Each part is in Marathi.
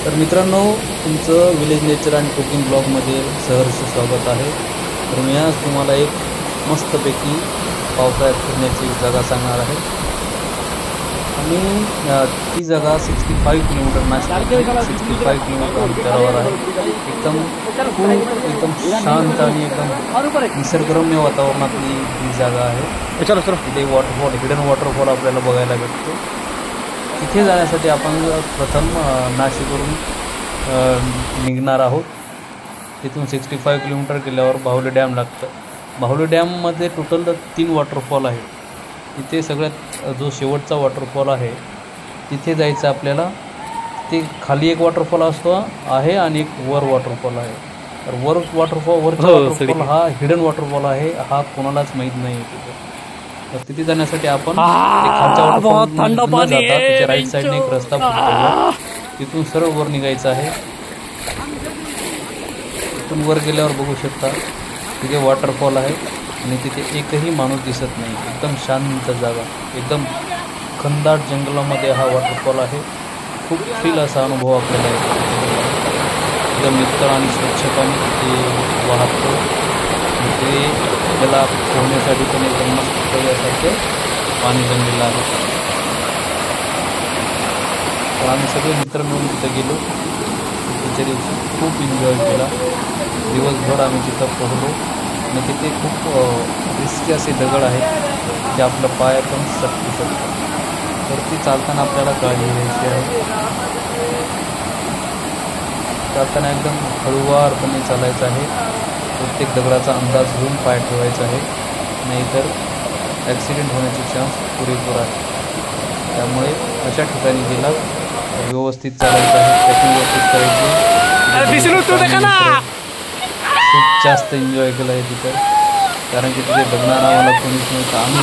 तर मित्रांनो, तुमचं विलेज नेचर आणि कुकिंग ब्लॉगमध्ये सहर्ष स्वागत आहे। तर मी आज तुम्हाला एक मस्तपैकी पावसाळ्यात फिरण्याची जागा सांगणार आहे। आणि ती जागा 65 किलोमीटर नाशिक 65 किलोमीटर अंतरावर आहे। एकदम शांत आणि एकदम निसर्गरम्य वातावरणातली ही जागा आहे। तिथे वॉटरफॉल, हिडन वॉटरफॉल आपल्याला बघायला भेटतो। तिथे जाण्यासाठी आपण प्रथम नाशिकवरून निघणार आहोत। तिथून 65 किलोमीटर गेल्यावर बाहुली डॅम लागतं। बाहुली डॅममध्ये टोटल 3 वॉटरफॉल आहे। तिथे सगळ्यात जो शेवटचा वॉटरफॉल आहे तिथे जायचं आपल्याला। ते खाली एक वॉटरफॉल असतो आहे आणि एक वर वॉटरफॉल आहे। तर वरचा वॉटरफॉल हा हिडन वॉटरफॉल आहे, हा कोणालाच माहीत नाही तिथे। तर तिथे जाण्यासाठी आपण खालच्या वॉटरफॉल जाता त्याच्या राईट साईडने एक रस्ता फुटतो, तिथून सरळ वर निघायचं आहे। तिथून वर गेल्यावर बघू शकता तिथे वॉटरफॉल आहे आणि तिथे एकही माणूस दिसत नाही। एकदम शांत जागा, एकदम खंदाट जंगलामध्ये हा वॉटरफॉल आहे। खूप फील असा अनुभव आपल्याला येतो। एकदम नितळ आणि स्वच्छ पाणी तिथे वाहतो। ते त्याला पोहण्यासाठी पण एकदम मस्त यासारखे पाणी जमलेलं आहे। तर आम्ही सगळे मित्र मिळून तिथे गेलो। तिच्या दिवशी खूप एन्जॉय केला। दिवसभर आम्ही तिथं पोहलो आणि तिथे खूप रिस्की असे दगड आहेत जे आपलं पाय पण सटकू शकतात। तर ती चालताना आपल्याला काळजी घ्यायची आहे। चालताना एकदम हळूवारपणे चालायचं आहे। प्रत्येक दगडाचा अंदाज घेऊन पाय ठेवायचा आहे, नाहीतर ॲक्सिडेंट होण्याचे चान्स पुरेपूर आहे। त्यामुळे अशा ठिकाणी गेला तर व्यवस्थित चालायचं आहे, ट्रेकिंग व्यवस्थित करायची। खूप जास्त एन्जॉय केला आहे तिथं, कारण की तिथे बघणारा आम्हाला कोणीच नव्हतं। आम्ही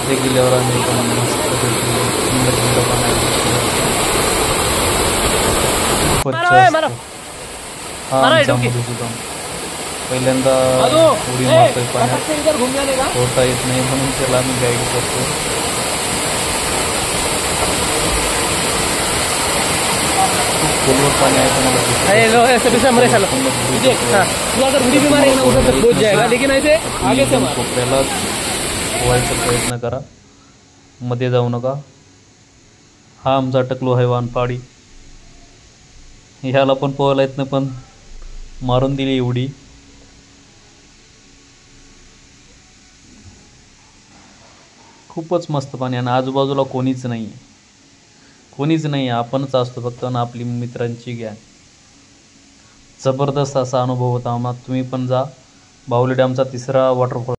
ते गेल्यावर आम्ही पहिल्यांदा उडी मारतोय पाण्यात, पोहता येत नाही म्हणून त्याला आम्ही गाईड करतो। खूप खोलवर पाणी आहे, कोपऱ्यालाच पोहायचा प्रयत्न करा, मध्ये जाऊ नका। हा आमचा टकलू आहे वानपाडी, ह्याला पण पोहायला येत नाही पण मारून दिली एवढी। खूपच मस्त पाणी आणि आजूबाजूला कोणीच नाही, आपणच असतो फक्त आणि आपली मित्रांची गॅंग। जबरदस्त असा अनुभव होता आम्हाला। तुम्ही पण जा। बाहुली डॅमचा 3रा वॉटरफॉल